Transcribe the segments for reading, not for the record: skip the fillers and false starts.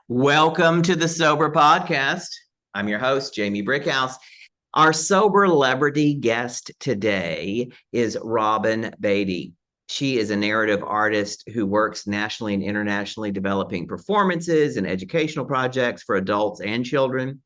Welcome to the Sober Podcast. I'm your host, Jamie Brickhouse. Our sober celebrity guest today is Robin Beatty. She is a narrative artist who works nationally and internationally developing performances and educational projects for adults and children.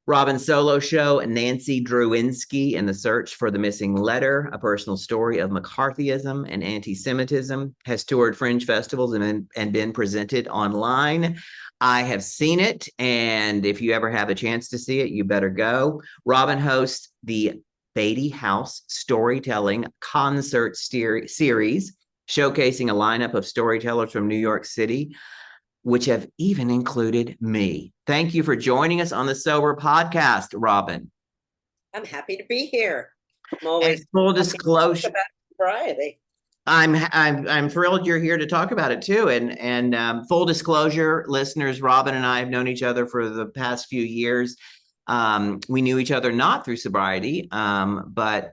Robin's solo show, Nancy Drewinski and the Search for the Missing Letter, a personal story of McCarthyism and anti-Semitism, has toured fringe festivals and been presented online. I have seen it, and if you ever have a chance to see it, you better go. Robin hosts the Beatty House Storytelling Concert Series, showcasing a lineup of storytellers from New York City, which have even included me. Thank you for joining us on the Sober Podcast, Robin. I'm happy to be here. I'm always full disclosure about sobriety. I'm thrilled you're here to talk about it too. And full disclosure, listeners, Robin and I have known each other for the past few years. We knew each other not through sobriety, but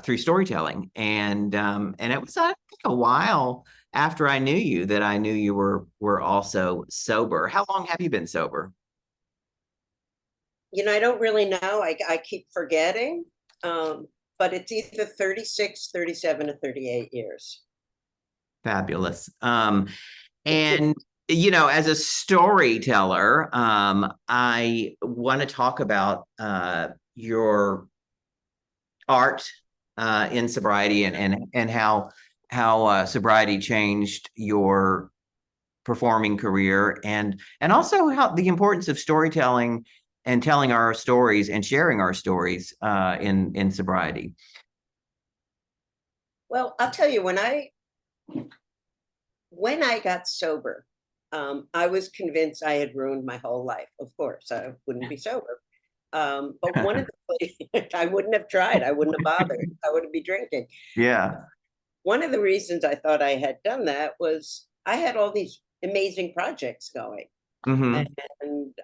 through storytelling. And it was I think a while after I knew you that I knew you were also sober. How long have you been sober? I don't really know. I keep forgetting, but it's either 36, 37, or 38 years. Fabulous. And as a storyteller, I want to talk about your art in sobriety and how sobriety changed your performing career and also how the importance of storytelling and telling our stories and sharing our stories in sobriety. Well, I'll tell you, when I got sober, I was convinced I had ruined my whole life. Of course, I wouldn't be sober. But one of the I wouldn't have tried. I wouldn't have bothered. I wouldn't be drinking. Yeah. One of the reasons I thought I had done that was I had all these amazing projects going. Mm-hmm.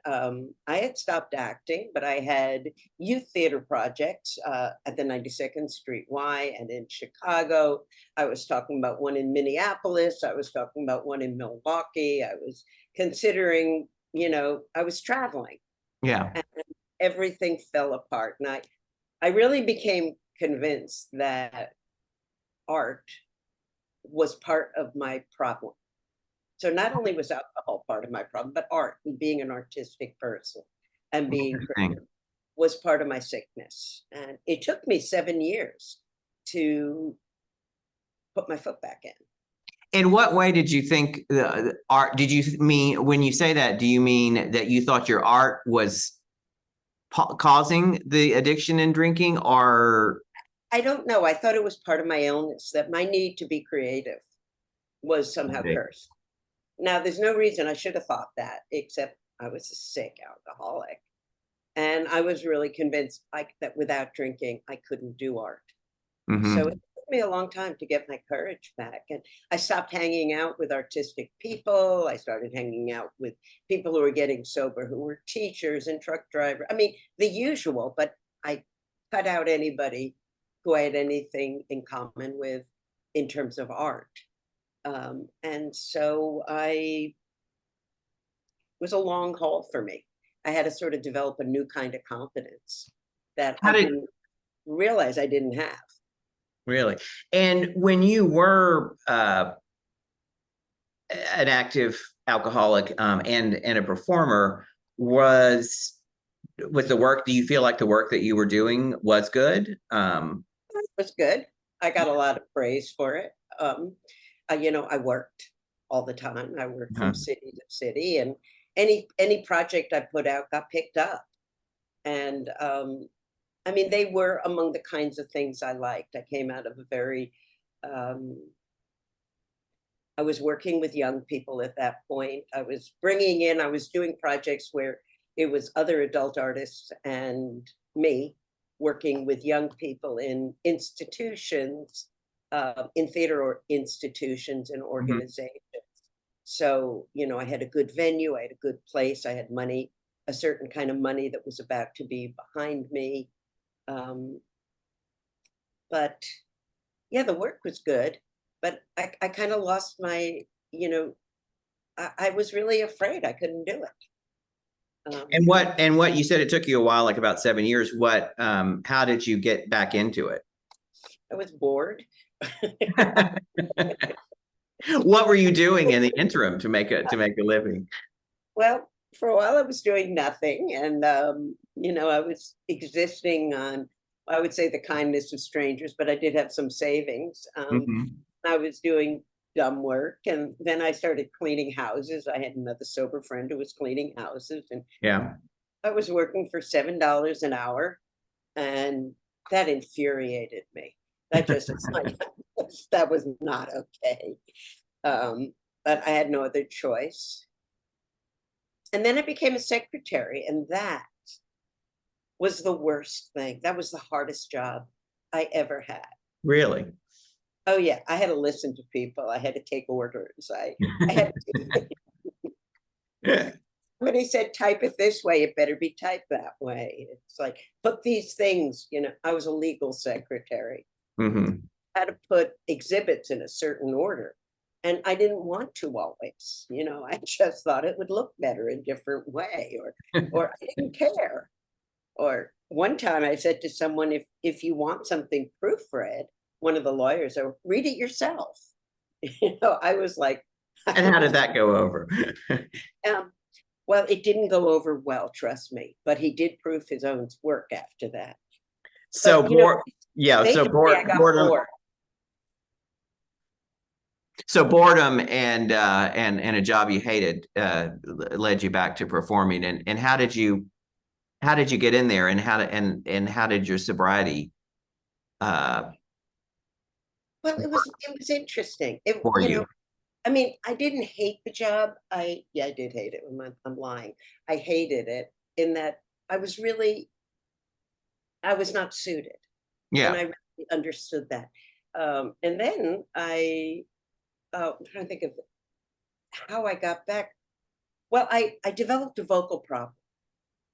And I had stopped acting, but I had youth theater projects at the 92nd Street Y and in Chicago. I was talking about one in Minneapolis. I was talking about one in Milwaukee. I was considering, I was traveling. Yeah. And everything fell apart. And I really became convinced that art was part of my problem. So not only was alcohol part of my problem, but art and being an artistic person and being creative was part of my sickness. And it took me 7 years to put my foot back in. In what way did you think the art, did you mean, when you say that, do you mean that you thought your art was causing the addiction in drinking, or? I don't know. I thought it was part of my illness, that my need to be creative was somehow cursed. Now, there's no reason I should have thought that, except I was a sick alcoholic. And I was really convinced that without drinking, I couldn't do art. Mm-hmm. So it took me a long time to get my courage back. And I stopped hanging out with artistic people. I started hanging out with people who were getting sober, who were teachers and truck drivers. I mean, the usual, but I cut out anybody who I had anything in common with in terms of art. And so it was a long haul for me. I had to sort of develop a new kind of confidence that I didn't realize I didn't have. Really? And when you were an active alcoholic and a performer, was the work, do you feel like the work that you were doing was good? It was good. I got a lot of praise for it. I worked all the time. I worked from city to city, and any project I put out got picked up. And I mean, they were among the kinds of things I liked. I came out of a very, I was working with young people at that point. I was doing projects where it was other adult artists and me working with young people in institutions, in theater or institutions and organizations. So, I had a good venue, I had a good place, I had money, a certain kind of money that was about to be behind me. But yeah, the work was good, but I kind of lost my, I was really afraid I couldn't do it. And what you said, it took you a while, like about 7 years. How did you get back into it? I was bored. What were you doing in the interim to make a living? Well, for a while I was doing nothing, and I was existing on, I would say, the kindness of strangers, but I did have some savings. Mhm. I was doing dumb work, and then I started cleaning houses. I had another sober friend who was cleaning houses, and Yeah. I was working for $7 an hour, and that infuriated me. That just like that was not okay. But I had no other choice. And then I became a secretary, and that was the worst thing. That was the hardest job I ever had. Really? Oh yeah, I had to listen to people. I had to take orders. I had somebody said type it this way, it better be typed that way. It's like put these things, I was a legal secretary. Hmm. Had to put exhibits in a certain order. And I didn't want to always, I just thought it would look better a different way, or I didn't care. Or one time I said to someone, if you want something proofread, one of the lawyers, or read it yourself. I was like, And how did that go over? um, well, it didn't go over well, trust me, but he did proof his own work after that. So, But yeah, so basically I got boredom. bored. So boredom and a job you hated led you back to performing. And how did you get in there, and how did your sobriety uh, Well, it was interesting. for you? I mean, I didn't hate the job. Yeah, I did hate it. I'm lying. I hated it in that I was really, I was not suited, and Yeah. I really understood that. And then I'm trying to think of how I got back. Well, I developed a vocal problem.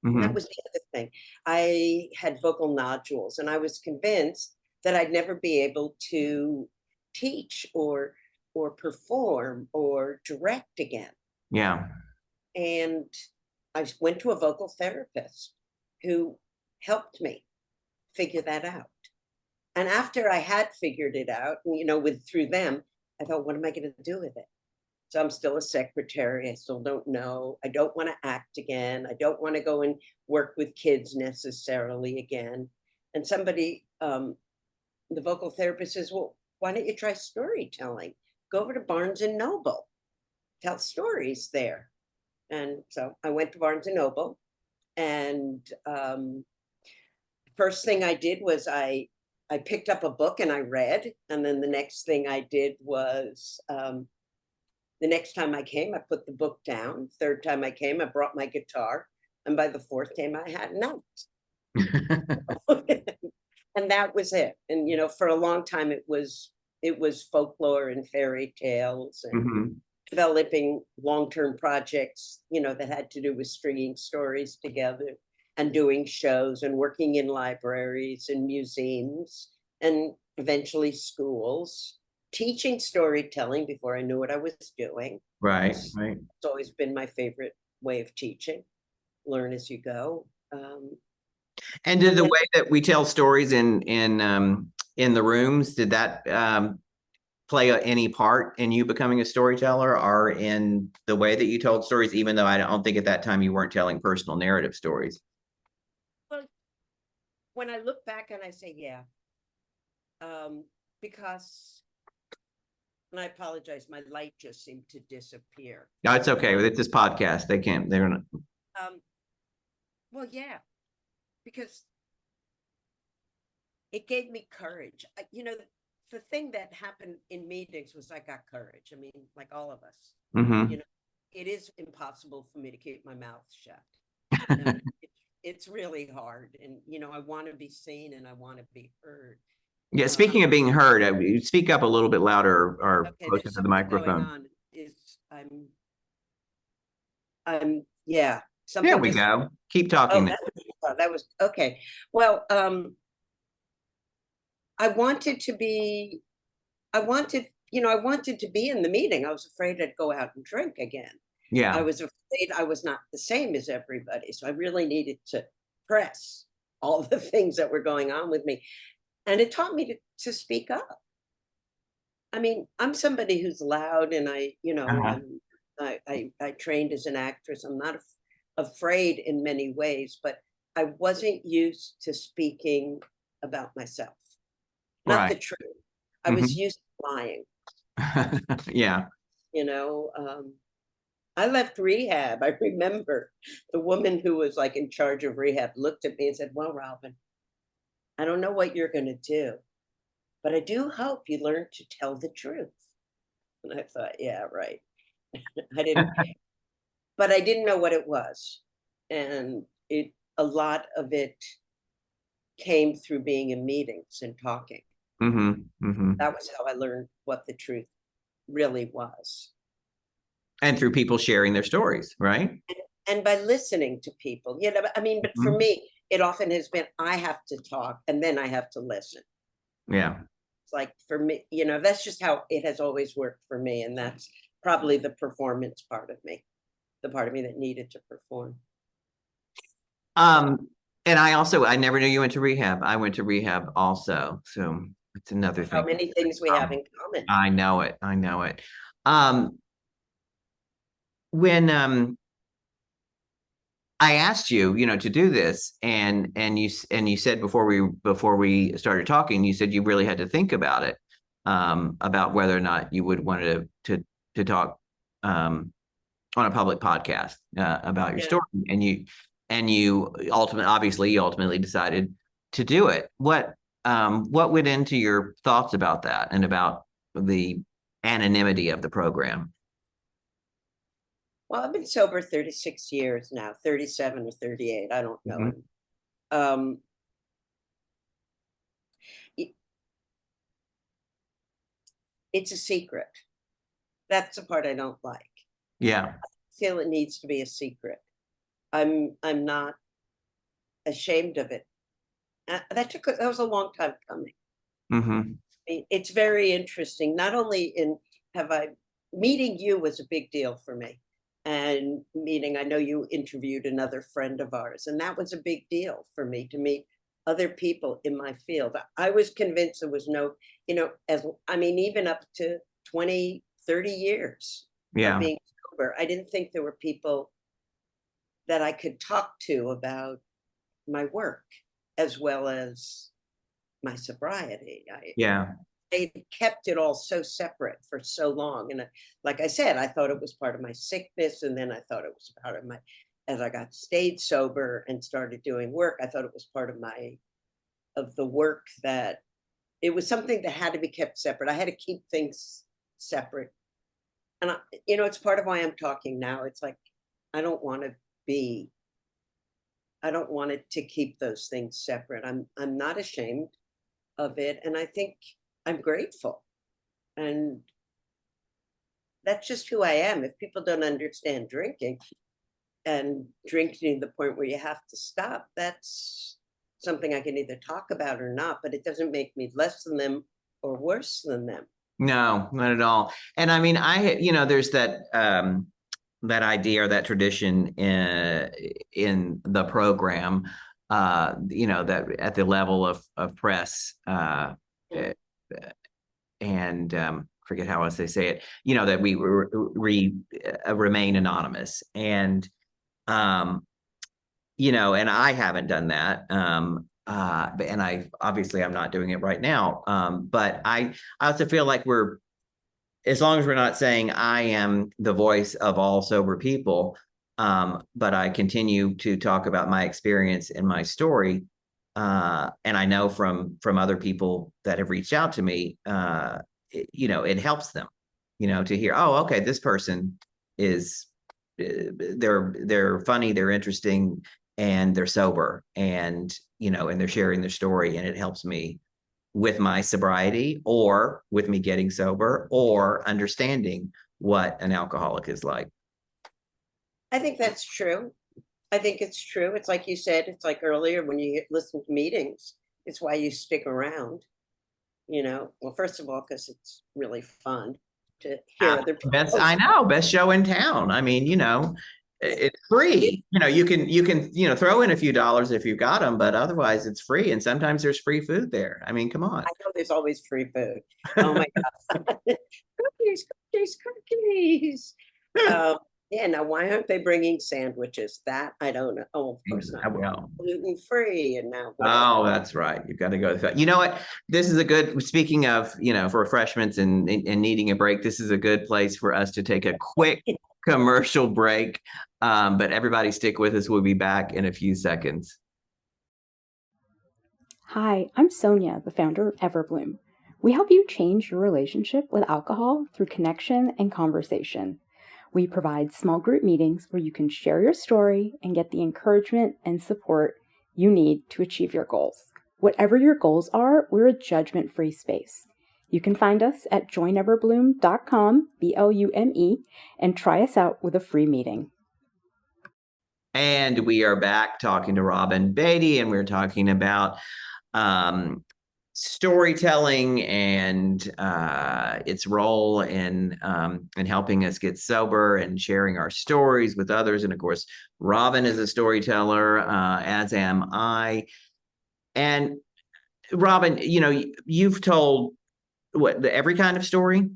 That Hmm. was the other thing. I had vocal nodules, and I was convinced that I'd never be able to teach or perform or direct again. Yeah. And I went to a vocal therapist who helped me figure that out. And after I had figured it out, with through them, I thought, what am I going to do with it? So I'm still a secretary. I still don't know. I don't want to act again. I don't want to go and work with kids necessarily again. And somebody, the vocal therapist says, well, why don't you try storytelling? Go over to Barnes and Noble, tell stories there. And so I went to Barnes and Noble, and first thing I did was I picked up a book and I read, and then the next thing I did was the next time I came, I put the book down. Third time I came, I brought my guitar, and by the fourth time, I had notes. And that was it. And for a long time, it was folklore and fairy tales and Hmm. developing long-term projects, that had to do with stringing stories together and doing shows and working in libraries and museums and eventually schools, teaching storytelling before I knew what I was doing. Right. It's Right. always been my favorite way of teaching. Learn as you go. And did And the then way that we tell stories in the rooms, did that play any part in you becoming a storyteller, or in the way that you told stories, even though I don't think at that time you weren't telling personal narrative stories? well, when I look back and I say, yeah, because, and I apologize, my light just seemed to disappear. No, it's okay. With this podcast, they're not. Um, well, yeah, because it gave me courage. The thing that happened in meetings was I got courage. I mean, like all of us, Hmm. it is impossible for me to keep my mouth shut. And it's really hard. And, I want to be seen and I want to be heard. Yeah. Um, Speaking of being heard, speak up a little bit louder or okay, closer there's to the something going microphone. on. Yeah, There something we just, go. Keep oh, talking now. that was okay. Well, I wanted to be, I wanted I wanted to be in the meeting. I was afraid I'd go out and drink again. I Yeah. was afraid I was not the same as everybody. So I really needed to press all the things that were going on with me. And it taught me to speak up. I mean, I'm somebody who's loud, and Uh-huh. I trained as an actress. I'm not afraid in many ways, but I wasn't used to speaking about myself, not Right. the truth. I was Hmm. used to lying, Yeah. you know. I left rehab. I remember the woman who was like in charge of rehab looked at me and said, "Well, Robin, I don't know what you're going to do, but I do hope you learn to tell the truth." And I thought, yeah, right. I didn't, but I didn't know what it was. And a lot of it came through being in meetings and talking. Hmm. Hmm. That was how I learned what the truth really was. And through people sharing their stories, right? And by listening to people, I mean, but for Mhm. me, it often has been I have to talk and then I have to listen. Yeah. It's like for me, that's just how it has always worked for me. And that's probably the performance part of me, the part of me that needed to perform. Um, and I never knew you went to rehab. I went to rehab also. So it's another How thing. many things we have in common. I know it. I know it. Um, when I asked you, to do this, and you said before we started talking, you said you really had to think about it, about whether or not you would want to talk on a public podcast about your Yeah. story, and you ultimately decided to do it. What went into your thoughts about that and about the anonymity of the program? Well, I've been sober 36 years now, 37 or 38. I don't know. Mhm. Um, it- it's a secret. That's the part I don't like. Yeah. I feel it needs to be a secret. I'm not ashamed of it. That was a long time coming. Hmm. It's very interesting. Not only in have I meeting you was a big deal for me, and meeting I know you interviewed another friend of ours, and that was a big deal for me to meet other people in my field. I was convinced there was no, as I mean, even up to 20, 30 years of Yeah. being sober, I didn't think there were people that I could talk to about my work as well as my sobriety. Yeah. They kept it all so separate for so long. And like I said, I thought it was part of my sickness. And then I thought it was part of as I stayed sober and started doing work, I thought it was part of of the work that it was something that had to be kept separate. I had to keep things separate. And, it's part of why I'm talking now. It's like, I don't want to be, I don't want it to keep those things separate. I'm not ashamed of it. And I think I'm grateful. And that's just who I am. If people don't understand drinking and drinking to the point where you have to stop, that's something I can either talk about or not, but it doesn't make me less than them or worse than them. No, not at all. And I mean, there's that idea or that tradition in the program, that at the level of press, Mm. and forget how else they say it, that we remain anonymous. And I haven't done that. And I'm not doing it right now. But I also feel like as long as we're not saying I am the voice of all sober people, but I continue to talk about my experience and my story. And I know from other people that have reached out to me, it helps them, to hear, oh, okay, this person is, they're funny, they're interesting, and they're sober, and they're sharing their story, and it helps me with my sobriety, or with me getting sober, or understanding what an alcoholic is like. I think that's true. I think it's true. It's like you said, it's like earlier when you listen to meetings, it's why you stick around. Well, first of all, because it's really fun to hear other Best, people. I know, best show in town. I mean, it's free. You can throw in a few dollars if you've got them, but otherwise it's free. And sometimes there's free food there. I mean, come on. I know there's always free food. Oh my God. Cookies, cookies, cookies. Yeah, now why aren't they bringing sandwiches? That I don't know. Oh, of course not. Well, Gluten free and now oh, that's right. You've got to go. You know what? This is a good, speaking of, for refreshments and needing a break, this is a good place for us to take a quick commercial break. But everybody stick with us. We'll be back in a few seconds. Hi, I'm Sonia, the founder of Everbloom. We help you change your relationship with alcohol through connection and conversation. We provide small group meetings where you can share your story and get the encouragement and support you need to achieve your goals. Whatever your goals are, we're a judgment-free space. You can find us at joineverbloom.com, BLUME, and try us out with a free meeting. And we are back talking to Robin Beatty, and we're talking about storytelling and its role in helping us get sober and sharing our stories with others. And of course, Robin is a storyteller, as am I. And Robin, you've told every kind of story,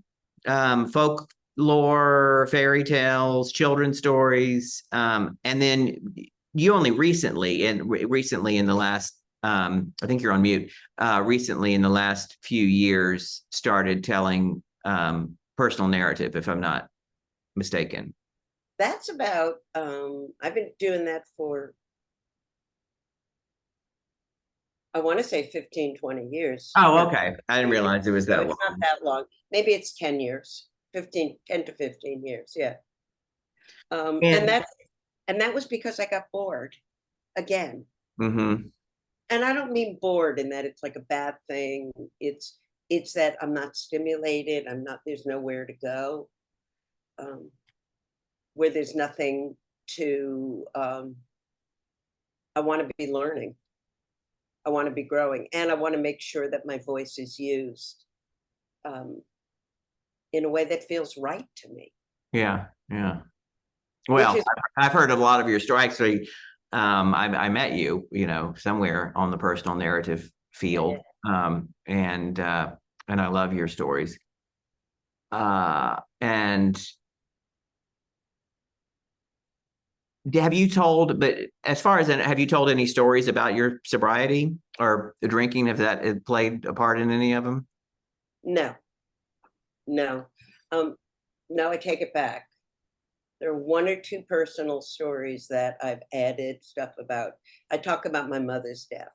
folklore, fairy tales, children's stories, and then you only recently in the last, I think you're on mute, recently in the last few years started telling personal narrative, if I'm not mistaken. That's about, I've been doing that for, I want to say 15, 20 years. Oh, okay. I didn't realize it was that long. It's not that long. Maybe it's 10 years, 10 to 15 years. Yeah. And that was because I got bored again. Mm-hmm. And I don't mean bored in that it's like a bad thing. It's that I'm not stimulated. There's nowhere to go. Where there's nothing to, I want to be learning. I want to be growing, and I want to make sure that my voice is used in a way that feels right to me. Yeah. Well, I've heard a lot of your stories. Actually, I met you, somewhere on the personal narrative field, and I love your stories. And have you told any stories about your sobriety or the drinking? Have that played a part in any of them? No. No, I take it back. There are one or two personal stories that I've added stuff about. I talk about my mother's death,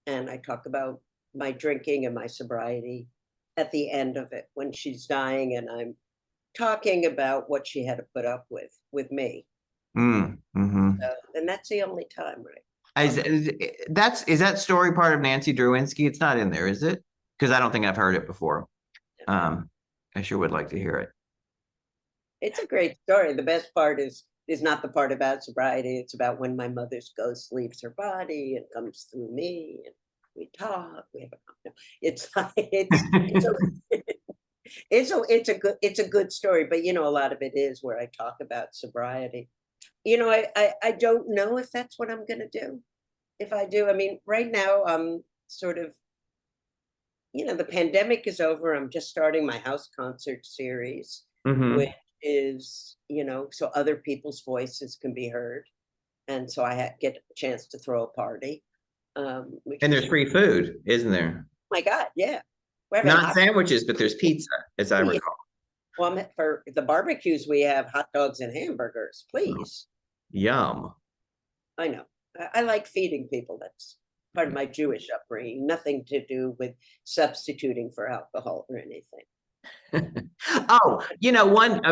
and I talk about my drinking and my sobriety at the end of it when she's dying, and I'm talking about what she had to put up with me. Mm-hmm. And that's the only time, right? Is that story part of Nancy Drewinski? It's not in there, is it? Because I don't think I've heard it before. I sure would like to hear it. It's a great story. The best part is not the part about sobriety. It's about when my mother's ghost leaves her body and comes through me, and we talk. It's it's a good story, but a lot of it is where I talk about sobriety. I don't know if that's what I'm going to do. If I do, I mean, right now I'm sort of, the pandemic is over. I'm just starting my house concert series, which is, so other people's voices can be heard. And so I get a chance to throw a party. And there's free food, isn't there? Oh my God, yeah. Not sandwiches, but there's pizza, as I recall. Well, for the barbecues, we have hot dogs and hamburgers, please. Yum. I know. I like feeding people. That's part of my Jewish upbringing. Nothing to do with substituting for alcohol or anything. Oh,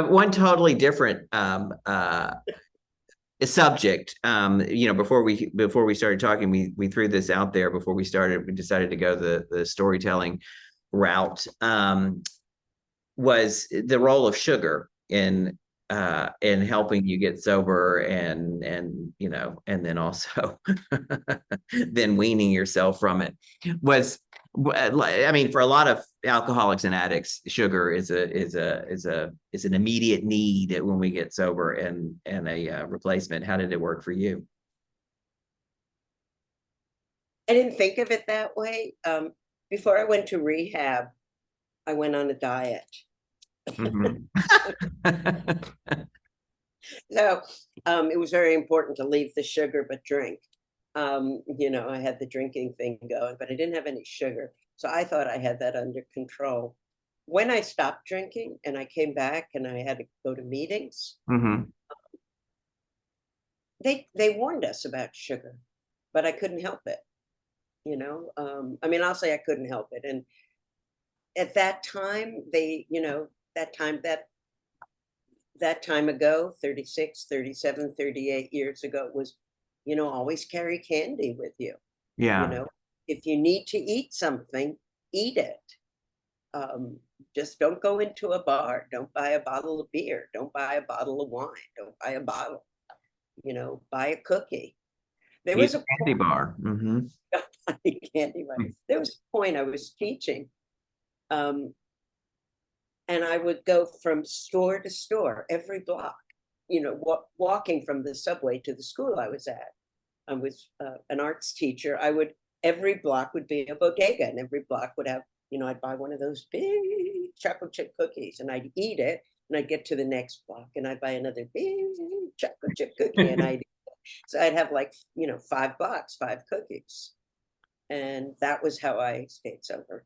one totally different subject. Before we started talking, we threw this out there before we started. We decided to go the storytelling route. Was the role of sugar in helping you get sober and then also then weaning yourself from it. I mean, for a lot of alcoholics and addicts, sugar is an immediate need when we get sober, and a replacement. How did it work for you? I didn't think of it that way. Before I went to rehab, I went on a diet. Mhm. So it was very important to leave the sugar but drink. I had the drinking thing going, but I didn't have any sugar. So I thought I had that under control. When I stopped drinking and I came back and I had to go to meetings, Mhm. they warned us about sugar, but I couldn't help it. I mean, I'll say I couldn't help it. And at that time, that time ago, 36, 37, 38 years ago, was, always carry candy with you. You Yeah. know, if you need to eat something, eat it. Um, just don't go into a bar. Don't buy a bottle of beer. Don't buy a bottle of wine. Don't buy a bottle. Buy a cookie. There Eat was a a candy bar. Hmm. candy bar. There was a point I was teaching, um, and I would go from store to store every block. Walking from the subway to the school I was at. I was an arts teacher. Every block would be a bodega, and every block would have, I'd buy one of those big chocolate chip cookies and I'd eat it. And I'd get to the next block and I'd buy another big chocolate chip cookie. So I'd have like, 5 blocks, 5 cookies. And that was how I stayed sober.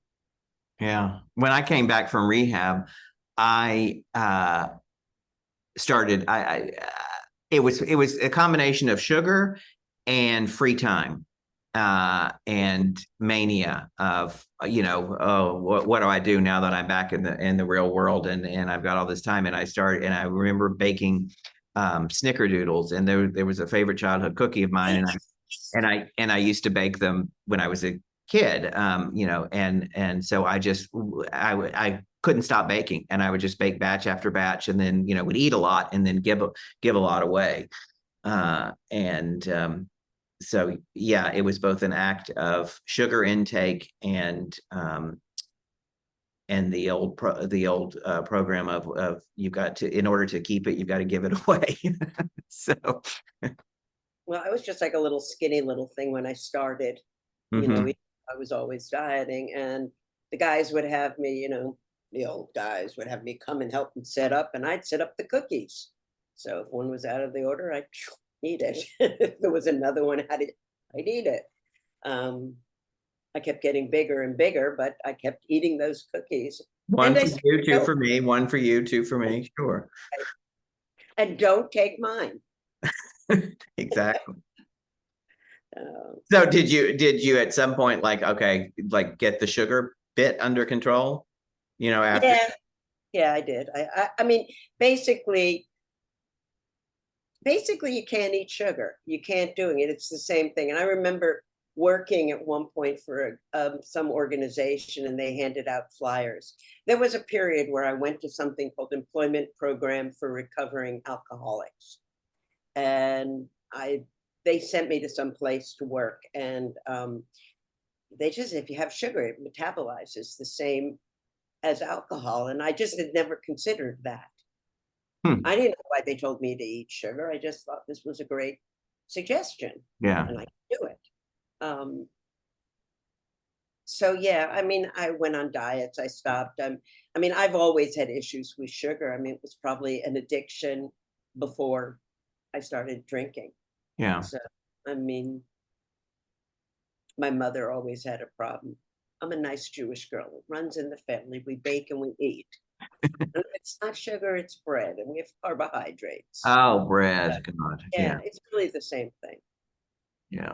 Yeah. When I came back from rehab, I started. It was a combination of sugar and free time, and mania of, oh, what do I do now that I'm back in the real world, and I've got all this time. And I remember baking snickerdoodles, and there was a favorite childhood cookie of mine, and I used to bake them when I was a kid, and so I couldn't stop baking, and I would just bake batch after batch, and then would eat a lot and then give a lot away, and so yeah, it was both an act of sugar intake and the old program of you've got to, in order to keep it, you've got to give it away. So Well, I was just like a little skinny little thing when I started. mhm. I was always dieting, and the guys would have me, the old guys would have me come and help them set up, and I'd set up the cookies. So if one was out of the order, I'd eat it. If there was another one, I'd eat it. Um, I kept getting bigger and bigger, but I kept eating those cookies. One And for you, two for me, one for you, two for me. Sure. and don't take mine. Exactly. Uh, So did you at some point, like, okay, like get the sugar bit under control, after? yeah, yeah, I did. I mean, basically, you can't eat sugar. You can't do it. It's the same thing. And I remember working at one point for some organization, and they handed out flyers. There was a period where I went to something called Employment Program for Recovering Alcoholics, and they sent me to some place to work, and they just, if you have sugar, it metabolizes the same as alcohol, and I just had never considered that. Hmm. I didn't know why they told me to eat sugar. I just thought this was a great suggestion, Yeah. and I could do it. Um, so yeah, I mean, I went on diets. I stopped. I mean, I've always had issues with sugar. I mean, it was probably an addiction before I started drinking. Yeah. So, I mean, my mother always had a problem. I'm a nice Jewish girl. It runs in the family. We bake and we eat. And it's not sugar, it's bread, and we have carbohydrates. Oh, bread. God. Yeah, Yeah. it's really the same thing. Yeah.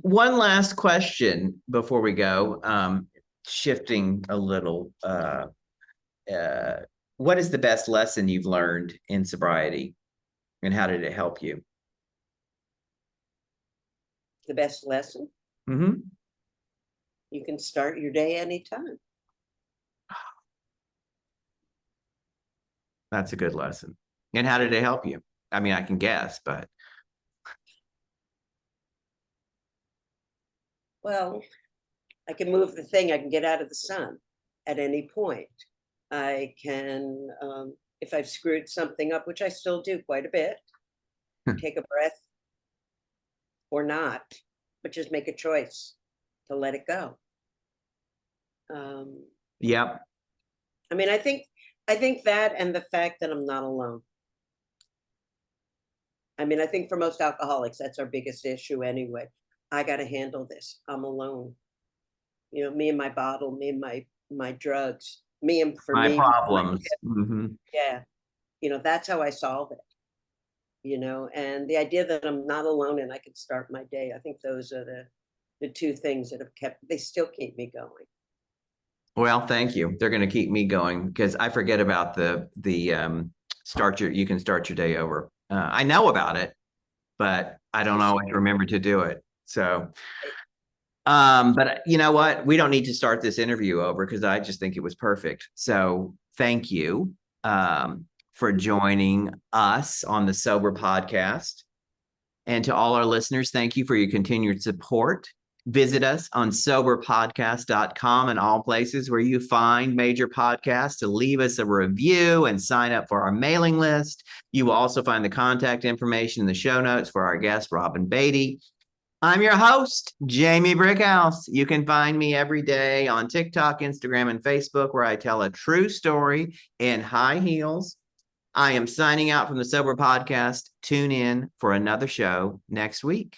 One last question before we go. Shifting a little. Uh, what is the best lesson you've learned in sobriety, and how did it help you? The best lesson, Hmm. you can start your day anytime. That's a good lesson. And how did it help you? I mean, I can guess, but Well, I can move the thing. I can get out of the sun at any point. I can, if I've screwed something up, which I still do quite a bit, take a breath or not, but just make a choice to let it go. Yep. I mean, I think that, and the fact that I'm not alone. I mean, I think for most alcoholics, that's our biggest issue anyway. I got to handle this. I'm alone. You know, me and my bottle, me and my drugs, me and for My me, problems. Mhm. yeah. You know, that's how I solve it. You know, and the idea that I'm not alone and I can start my day. I think those are the two things that have they still keep me going. Well, thank you. They're going to keep me going because I forget about the you can start your day over. I know about it, but I don't always remember to do it. So, but you know what? We don't need to start this interview over because I just think it was perfect. So thank you for joining us on the Sober Podcast. And to all our listeners, thank you for your continued support. Visit us on soberpodcast.com and all places where you find major podcasts to leave us a review and sign up for our mailing list. You will also find the contact information in the show notes for our guest, Robin Beatty. I'm your host, Jamie Brickhouse. You can find me every day on TikTok, Instagram, and Facebook, where I tell a true story in high heels. I am signing out from the Sober Podcast. Tune in for another show next week.